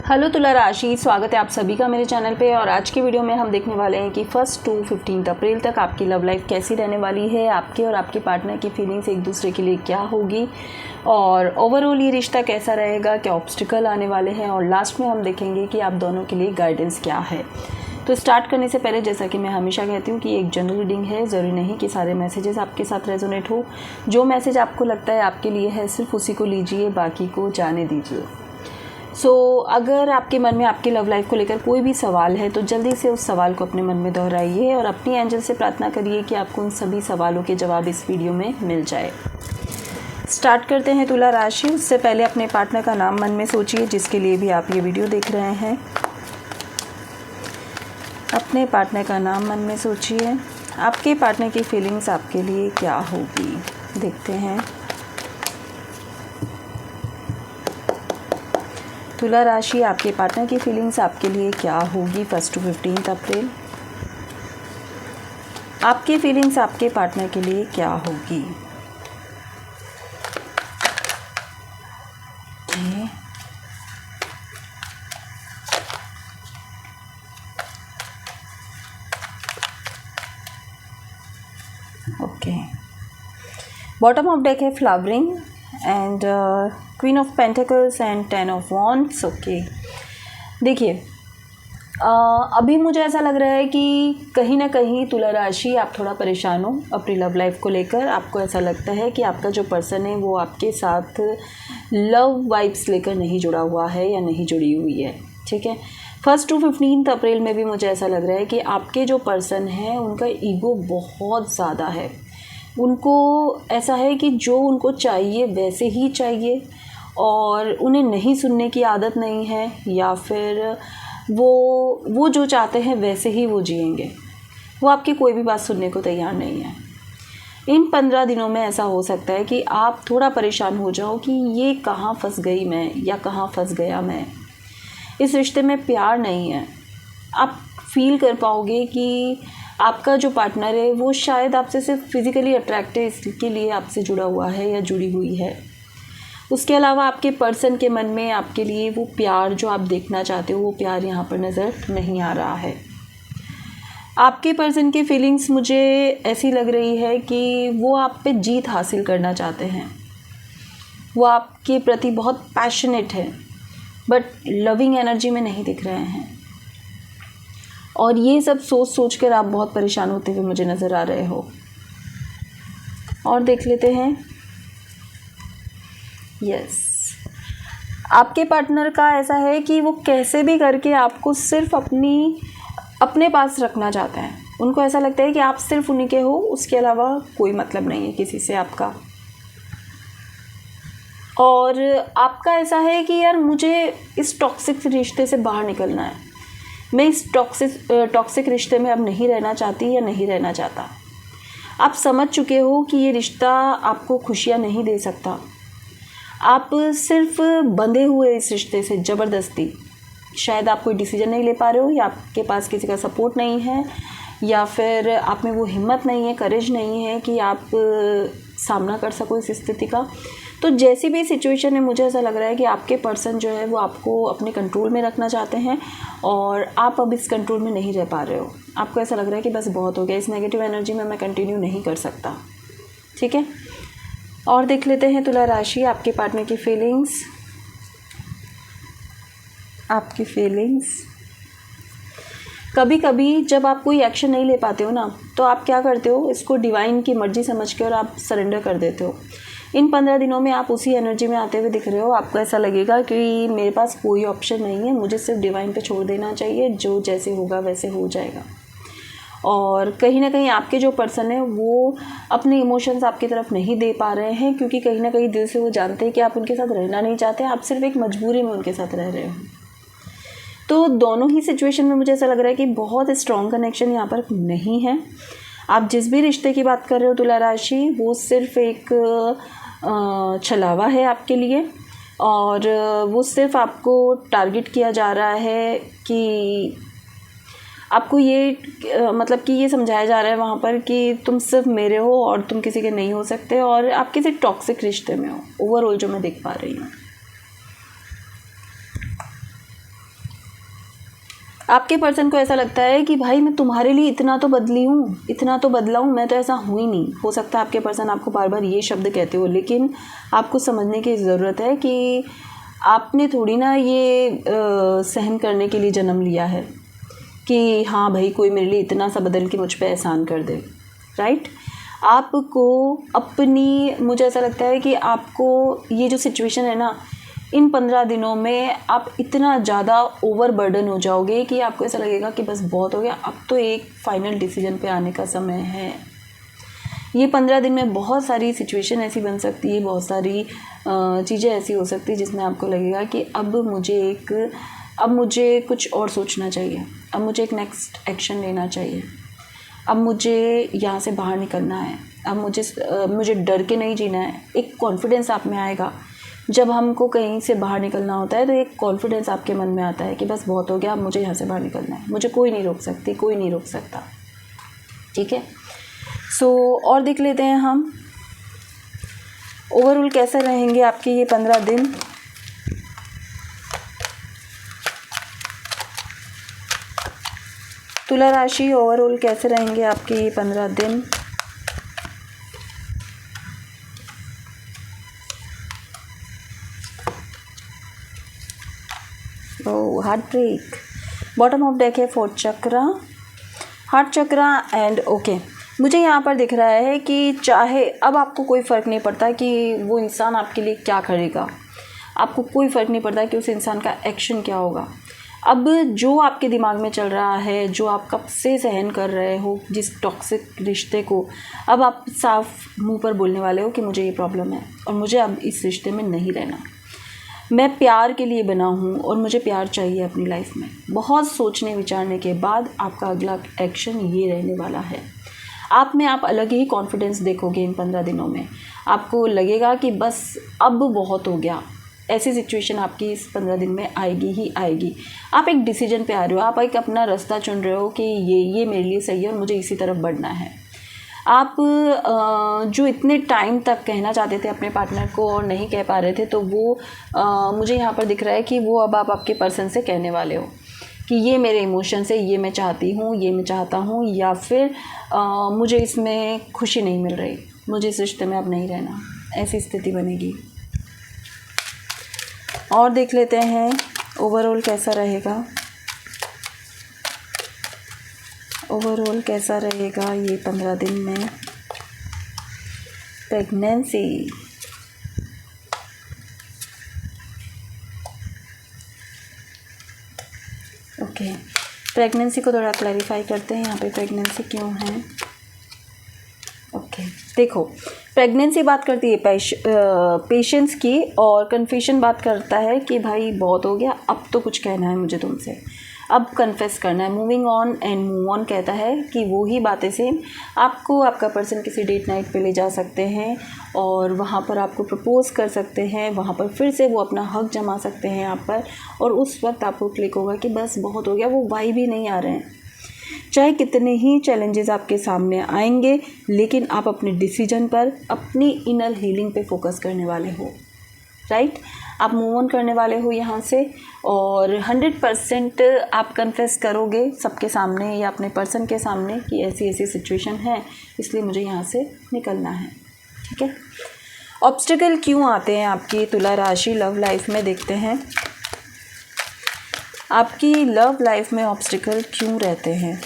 Hello तुला राशि, स्वागत है आप सभी का मेरे चैनल पे। और आज की वीडियो में हम देखने वाले हैं कि 1 to 15 अप्रैल तक आपकी लव लाइफ कैसी रहने वाली है, आपके और आपके पार्टनर की फीलिंग्स एक दूसरे के लिए क्या होगी और ओवरऑल ये रिश्ता कैसा रहेगा, क्या ऑब्स्टिकल आने वाले हैं और लास्ट में हम देखेंगे कि आप दोनों के लिए गाइडेंस क्या है। तो स्टार्ट करने से पहले जैसा कि मैं हमेशा कहती हूँ कि एक जनरल रीडिंग है, ज़रूरी नहीं कि सारे मैसेजेस आपके साथ रेजोनेट हो। जो मैसेज आपको लगता है आपके लिए है सिर्फ उसी को लीजिए, बाकी को जाने दीजिए। अगर आपके मन में आपकी लव लाइफ को लेकर कोई भी सवाल है तो जल्दी से उस सवाल को अपने मन में दोहराइए और अपनी एंजल से प्रार्थना करिए कि आपको उन सभी सवालों के जवाब इस वीडियो में मिल जाए। स्टार्ट करते हैं तुला राशि। उससे पहले अपने पार्टनर का नाम मन में सोचिए जिसके लिए भी आप ये वीडियो देख रहे हैं। अपने पार्टनर का नाम मन में सोचिए। आपके पार्टनर की फीलिंग्स आपके लिए क्या होगी, देखते हैं। तुला राशि, आपके पार्टनर की फीलिंग्स आपके लिए क्या होगी 1 to 15 अप्रैल। आपकी फीलिंग्स आपके पार्टनर के लिए क्या होगी। ओके, बॉटम ऑफ डेक है flowering and queen of pentacles and 10 of wands. Okay, देखिए अभी मुझे ऐसा लग रहा है कि कहीं ना कहीं तुला राशि आप थोड़ा परेशान हो अपनी लव लाइफ को लेकर। आपको ऐसा लगता है कि आपका जो पर्सन है वो आपके साथ लव वाइब्स लेकर नहीं जुड़ा हुआ है या नहीं जुड़ी हुई है, ठीक है। 1 to 15 अप्रैल में भी मुझे ऐसा लग रहा है कि आपके जो पर्सन है उनका ईगो बहुत ज़्यादा है। उनको ऐसा है कि जो उनको चाहिए वैसे ही चाहिए और उन्हें नहीं सुनने की आदत नहीं है, या फिर वो जो चाहते हैं वैसे ही वो जिएंगे। वो आपकी कोई भी बात सुनने को तैयार नहीं है। इन 15 दिनों में ऐसा हो सकता है कि आप थोड़ा परेशान हो जाओ कि ये कहाँ फंस गई मैं या कहाँ फंस गया मैं। इस रिश्ते में प्यार नहीं है। आप फील कर पाओगे कि आपका जो पार्टनर है वो शायद आपसे सिर्फ फिज़िकली अट्रैक्ट है, इसके लिए आपसे जुड़ा हुआ है या जुड़ी हुई है। उसके अलावा आपके पर्सन के मन में आपके लिए वो प्यार जो आप देखना चाहते हो वो प्यार यहाँ पर नज़र नहीं आ रहा है। आपके पर्सन की फीलिंग्स मुझे ऐसी लग रही है कि वो आप पे जीत हासिल करना चाहते हैं। वो आपके प्रति बहुत पैशनेट है बट लविंग एनर्जी में नहीं दिख रहे हैं। और ये सब सोच कर आप बहुत परेशान होते हुए मुझे नज़र आ रहे हो। और देख लेते हैं। यस, आपके पार्टनर का ऐसा है कि वो कैसे भी करके आपको सिर्फ अपने पास रखना चाहते हैं। उनको ऐसा लगता है कि आप सिर्फ उन्हीं के हो, उसके अलावा कोई मतलब नहीं है किसी से आपका। और आपका ऐसा है कि यार मुझे इस टॉक्सिक रिश्ते से बाहर निकलना है, मैं इस टॉक्सिक रिश्ते में अब नहीं रहना चाहती या नहीं रहना चाहता। आप समझ चुके हो कि ये रिश्ता आपको खुशियाँ नहीं दे सकता। आप सिर्फ बंधे हुए इस रिश्ते से ज़बरदस्ती, शायद आप कोई डिसीजन नहीं ले पा रहे हो, या आपके पास किसी का सपोर्ट नहीं है, या फिर आप में वो हिम्मत नहीं है, करेज नहीं है कि आप सामना कर सको इस स्थिति का। तो जैसी भी सिचुएशन है मुझे ऐसा लग रहा है कि आपके पर्सन जो है वो आपको अपने कंट्रोल में रखना चाहते हैं और आप अब इस कंट्रोल में नहीं रह पा रहे हो। आपको ऐसा लग रहा है कि बस बहुत हो गया, इस नेगेटिव एनर्जी में मैं कंटिन्यू नहीं कर सकता, ठीक है। और देख लेते हैं तुला राशि, आपके पार्टनर की फीलिंग्स। आपकी फीलिंग्स, कभी कभी जब आप कोई एक्शन नहीं ले पाते हो ना तो आप क्या करते हो, इसको डिवाइन की मर्जी समझ के और आप सरेंडर कर देते हो। इन 15 दिनों में आप उसी एनर्जी में आते हुए दिख रहे हो। आपको ऐसा लगेगा कि मेरे पास कोई ऑप्शन नहीं है, मुझे सिर्फ डिवाइन पे छोड़ देना चाहिए, जो जैसे होगा वैसे हो जाएगा। और कहीं ना कहीं आपके जो पर्सन है वो अपने इमोशंस आपकी तरफ नहीं दे पा रहे हैं, क्योंकि कहीं ना कहीं दिल से वो जानते हैं कि आप उनके साथ रहना नहीं चाहते, आप सिर्फ एक मजबूरी में उनके साथ रह रहे हो। तो दोनों ही सिचुएशन में मुझे ऐसा लग रहा है कि बहुत स्ट्रॉन्ग कनेक्शन यहाँ पर नहीं है। आप जिस भी रिश्ते की बात कर रहे हो तुला राशि, वो सिर्फ एक छलावा है आपके लिए, और वो सिर्फ आपको टारगेट किया जा रहा है कि आपको ये मतलब कि ये समझाया जा रहा है वहाँ पर कि तुम सिर्फ मेरे हो और तुम किसी के नहीं हो सकते, और आप किसी टॉक्सिक रिश्ते में हो। ओवरऑल जो मैं देख पा रही हूँ, आपके पर्सन को ऐसा लगता है कि भाई मैं तुम्हारे लिए इतना तो बदली हूँ, इतना तो बदला हूँ, मैं तो ऐसा हूँ ही नहीं। हो सकता है आपके पर्सन आपको बार बार ये शब्द कहते हो, लेकिन आपको समझने की ज़रूरत है कि आपने थोड़ी ना ये सहन करने के लिए जन्म लिया है कि हाँ भाई कोई मेरे लिए इतना सा बदल के मुझ पे एहसान कर दे, राइट। आपको अपनी, मुझे ऐसा लगता है कि आपको ये जो सिचुएशन है ना, इन 15 दिनों में आप इतना ज़्यादा ओवरबर्डन हो जाओगे कि आपको ऐसा लगेगा कि बस बहुत हो गया, अब तो एक फाइनल डिसीजन पे आने का समय है। ये 15 दिन में बहुत सारी सिचुएशन ऐसी बन सकती है, बहुत सारी चीज़ें ऐसी हो सकती है जिसमें आपको लगेगा कि अब मुझे कुछ और सोचना चाहिए, अब मुझे एक नेक्स्ट एक्शन लेना चाहिए, अब मुझे यहाँ से बाहर निकलना है, अब मुझे डर के नहीं जीना है। एक कॉन्फिडेंस आप में आएगा जब हमको कहीं से बाहर निकलना होता है, तो एक कॉन्फिडेंस आपके मन में आता है कि बस बहुत हो गया, अब मुझे यहाँ से बाहर निकलना है, मुझे कोई नहीं रोक सकती, कोई नहीं रोक सकता। ठीक है, और देख लेते हैं हम ओवरऑल कैसे रहेंगे आपके ये 15 दिन। तुला राशि ओवरऑल कैसे रहेंगे आपके ये 15 दिन। Heart break. Bottom of deck है 4th chakra, heart chakra and okay. मुझे यहाँ पर दिख रहा है कि चाहे अब आपको कोई फ़र्क नहीं पड़ता कि वो इंसान आपके लिए क्या करेगा, आपको कोई फ़र्क नहीं पड़ता कि उस इंसान का एक्शन क्या होगा। अब जो आपके दिमाग में चल रहा है, जो आप कब से सहन कर रहे हो जिस टॉक्सिक रिश्ते को, अब आप साफ मुंह पर बोलने वाले हो कि मुझे ये प्रॉब्लम है और मुझे अब इस रिश्ते में नहीं रहना, मैं प्यार के लिए बना हूँ और मुझे प्यार चाहिए अपनी लाइफ में। बहुत सोचने विचारने के बाद आपका अगला एक्शन ये रहने वाला है। आप में आप अलग ही कॉन्फिडेंस देखोगे इन 15 दिनों में। आपको लगेगा कि बस अब बहुत हो गया। ऐसी सिचुएशन आपकी इस 15 दिन में आएगी ही आएगी। आप एक डिसीजन पे आ रहे हो, आप एक अपना रास्ता चुन रहे हो कि ये मेरे लिए सही है और मुझे इसी तरफ बढ़ना है। आप जो इतने टाइम तक कहना चाहते थे अपने पार्टनर को और नहीं कह पा रहे थे, तो वो मुझे यहाँ पर दिख रहा है कि वो अब आप आपके पर्सन से कहने वाले हो कि ये मेरे इमोशंस है, ये मैं चाहती हूँ, ये मैं चाहता हूँ, या फिर मुझे इसमें खुशी नहीं मिल रही, मुझे इस रिश्ते में अब नहीं रहना, ऐसी स्थिति बनेगी। और देख लेते हैं ओवरऑल कैसा रहेगा। ओवरऑल कैसा रहेगा ये 15 दिन में। प्रेगनेंसी, ओके, प्रेगनेंसी को थोड़ा क्लैरिफाई करते हैं। यहाँ पे प्रेगनेंसी क्यों है। ओके, देखो, प्रेगनेंसी बात करती है पेशेंस की, और कन्फेशन बात करता है कि भाई बहुत हो गया, अब तो कुछ कहना है मुझे तुमसे, अब कन्फेस करना है। Moving on and move on कहता है कि वो ही बातें सेम आपको आपका पर्सन किसी डेट नाइट पे ले जा सकते हैं और वहाँ पर आपको प्रपोज़ कर सकते हैं, वहाँ पर फिर से वो अपना हक जमा सकते हैं आप पर, और उस वक्त आपको क्लिक होगा कि बस बहुत हो गया, वो वाइब ही नहीं आ रहे हैं। चाहे कितने ही चैलेंजेस आपके सामने आएंगे, लेकिन आप अपने डिसीजन पर, अपनी इनर हीलिंग पे फोकस करने वाले हो, राइट। आप मूव ऑन करने वाले हो यहाँ से, और 100% आप कन्फेस करोगे सबके सामने या अपने पर्सन के सामने कि ऐसी ऐसी सिचुएशन है, इसलिए मुझे यहाँ से निकलना है। ठीक है, ऑब्स्टिकल क्यों आते हैं आपकी तुला राशि लव लाइफ में, देखते हैं आपकी लव लाइफ में ऑब्स्टिकल क्यों रहते हैं।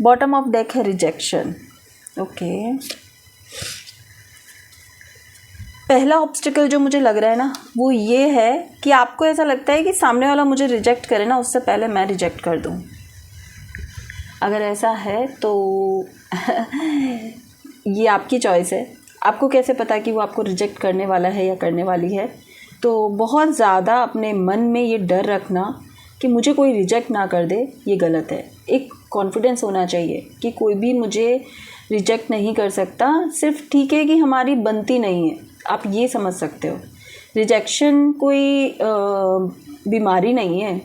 बॉटम ऑफ डेक है रिजेक्शन। ओके, पहला ऑब्स्टिकल जो मुझे लग रहा है ना, वो ये है कि आपको ऐसा लगता है कि सामने वाला मुझे रिजेक्ट करे ना, उससे पहले मैं रिजेक्ट कर दूं। अगर ऐसा है तो ये आपकी चॉइस है। आपको कैसे पता कि वो आपको रिजेक्ट करने वाला है या करने वाली है। तो बहुत ज़्यादा अपने मन में ये डर रखना कि मुझे कोई रिजेक्ट ना कर दे, ये गलत है। एक कॉन्फिडेंस होना चाहिए कि कोई भी मुझे रिजेक्ट नहीं कर सकता, सिर्फ ठीक है कि हमारी बनती नहीं है, आप ये समझ सकते हो। रिजेक्शन कोई बीमारी नहीं है,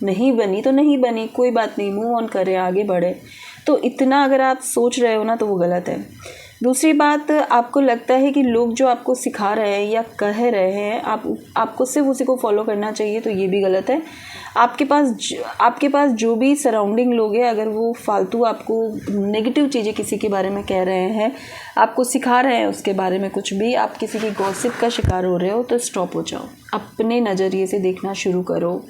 नहीं बनी तो नहीं बनी, कोई बात नहीं, मूव ऑन करें, आगे बढ़े। तो इतना अगर आप सोच रहे हो ना तो वो गलत है। दूसरी बात, आपको लगता है कि लोग जो आपको सिखा रहे हैं या कह रहे हैं आपको सिर्फ उसी को फॉलो करना चाहिए, तो ये भी गलत है। आपके पास जो भी सराउंडिंग लोग हैं, अगर वो फालतू आपको नेगेटिव चीज़ें किसी के बारे में कह रहे हैं, आपको सिखा रहे हैं उसके बारे में कुछ भी, आप किसी की गॉसिप का शिकार हो रहे हो, तो स्टॉप हो जाओ। अपने नज़रिए से देखना शुरू करो,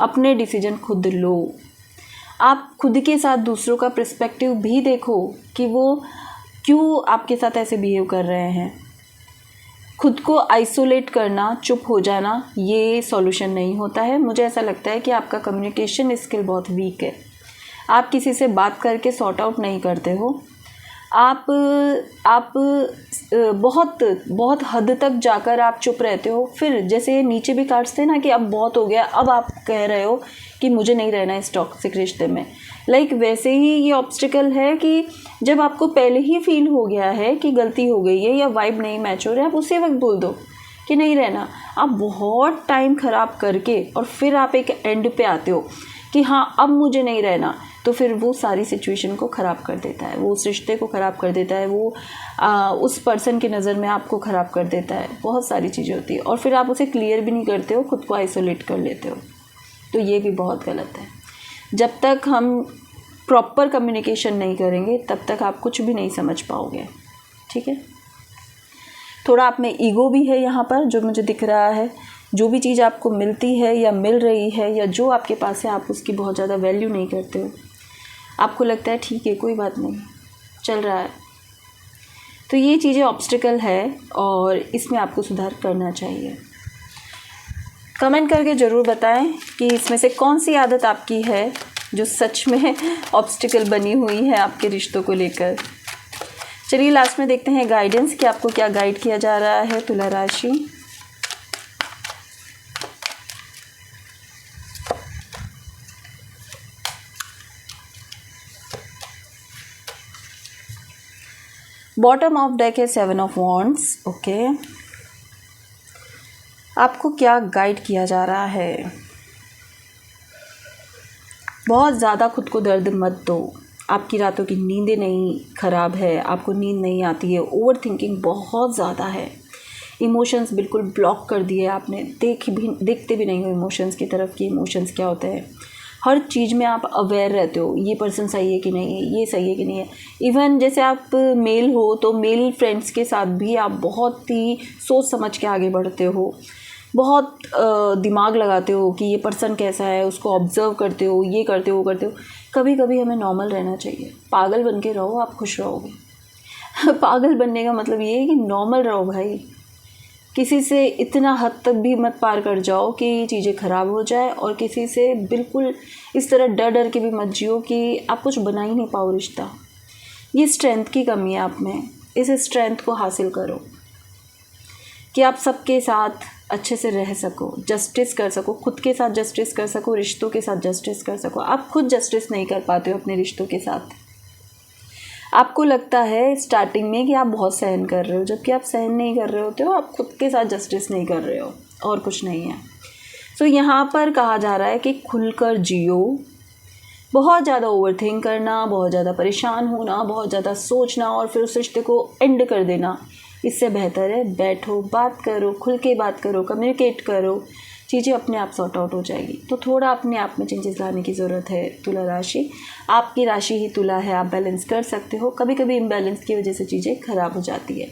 अपने डिसीजन खुद लो। आप खुद के साथ दूसरों का पर्सपेक्टिव भी देखो कि वो क्यों आपके साथ ऐसे बिहेव कर रहे हैं। खुद को आइसोलेट करना, चुप हो जाना, ये सॉल्यूशन नहीं होता है। मुझे ऐसा लगता है कि आपका कम्युनिकेशन स्किल बहुत वीक है। आप किसी से बात करके सॉर्ट आउट नहीं करते हो। आप बहुत हद तक जाकर आप चुप रहते हो, फिर जैसे नीचे भी काटते हैं ना कि अब बहुत हो गया, अब आप कह रहे हो कि मुझे नहीं रहना इस टॉक्सिक रिश्ते में। वैसे ही ये ऑब्स्टिकल है कि जब आपको पहले ही फील हो गया है कि गलती हो गई है या वाइब नहीं मैच हो रहा है, आप उसी वक्त बोल दो कि नहीं रहना। आप बहुत टाइम ख़राब करके और फिर आप एक एंड पे आते हो कि हाँ अब मुझे नहीं रहना, तो फिर वो सारी सिचुएशन को ख़राब कर देता है, वो उस रिश्ते को ख़राब कर देता है, वो उस पर्सन की नज़र में आपको ख़राब कर देता है। बहुत सारी चीज़ें होती है और फिर आप उसे क्लियर भी नहीं करते हो, खुद को आइसोलेट कर लेते हो, तो ये भी बहुत गलत है। जब तक हम प्रॉपर कम्युनिकेशन नहीं करेंगे तब तक आप कुछ भी नहीं समझ पाओगे, ठीक है। थोड़ा आप में ईगो भी है यहाँ पर, जो मुझे दिख रहा है। जो भी चीज़ आपको मिलती है या मिल रही है या जो आपके पास है, आप उसकी बहुत ज़्यादा वैल्यू नहीं करते हो। आपको लगता है ठीक है, कोई बात नहीं, चल रहा है। तो ये चीज़ें ऑब्स्टिकल है और इसमें आपको सुधार करना चाहिए। कमेंट करके ज़रूर बताएं कि इसमें से कौन सी आदत आपकी है जो सच में ऑब्स्टिकल बनी हुई है आपके रिश्तों को लेकर। चलिए लास्ट में देखते हैं गाइडेंस कि आपको क्या गाइड किया जा रहा है तुला राशि। बॉटम ऑफ डेक है 7 ऑफ वॉन्ड्स। ओके, आपको क्या गाइड किया जा रहा है? बहुत ज़्यादा खुद को दर्द मत दो। आपकी रातों की नींदें नहीं ख़राब है, आपको नींद नहीं आती है, ओवर थिंकिंग बहुत ज़्यादा है, इमोशंस बिल्कुल ब्लॉक कर दिए आपने, देखते भी नहीं हो इमोशंस की तरफ कि इमोशंस क्या होते हैं। हर चीज़ में आप अवेयर रहते हो, ये पर्सन सही है कि नहीं है, ये सही है कि नहीं है। इवन जैसे आप मेल हो तो मेल फ्रेंड्स के साथ भी आप बहुत ही सोच समझ के आगे बढ़ते हो, बहुत दिमाग लगाते हो कि ये पर्सन कैसा है, उसको ऑब्ज़र्व करते हो, ये करते हो वो करते हो। कभी कभी हमें नॉर्मल रहना चाहिए। पागल बन के रहो, आप खुश रहोगे। पागल बनने का मतलब ये है कि नॉर्मल रहो भाई। किसी से इतना हद तक भी मत पार कर जाओ कि चीज़ें ख़राब हो जाए, और किसी से बिल्कुल इस तरह डर डर के भी मत जियो कि आप कुछ बना ही नहीं पाओ रिश्ता। ये स्ट्रेंथ की कमी है आप में। इस स्ट्रेंथ को हासिल करो कि आप सबके साथ अच्छे से रह सको, जस्टिस कर सको, खुद के साथ जस्टिस कर सको, रिश्तों के साथ जस्टिस कर सको। आप खुद जस्टिस नहीं कर पाते हो अपने रिश्तों के साथ। आपको लगता है स्टार्टिंग में कि आप बहुत सहन कर रहे हो, जबकि आप सहन नहीं कर रहे होते हो, आप खुद के साथ जस्टिस नहीं कर रहे हो, और कुछ नहीं है। सो यहाँ पर कहा जा रहा है कि खुलकर जियो। बहुत ज़्यादा ओवरथिंक करना, बहुत ज़्यादा परेशान होना, बहुत ज़्यादा सोचना और फिर उस रिश्ते को एंड कर देना, इससे बेहतर है बैठो, बात करो, खुल के बात करो, कम्युनिकेट करो, चीज़ें अपने आप सॉर्ट आउट हो जाएगी। तो थोड़ा अपने आप में चेंजेस लाने की ज़रूरत है तुला राशि। आपकी राशि ही तुला है, आप बैलेंस कर सकते हो। कभी कभी इम्बैलेंस की वजह से चीज़ें ख़राब हो जाती है।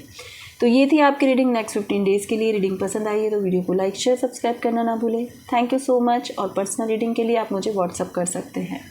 तो ये थी आपकी रीडिंग नेक्स्ट 15 डेज़ के लिए। रीडिंग पसंद आई है तो वीडियो को लाइक शेयर सब्सक्राइब करना ना भूलें। Thank you so much. और पर्सनल रीडिंग के लिए आप मुझे व्हाट्सअप कर सकते हैं।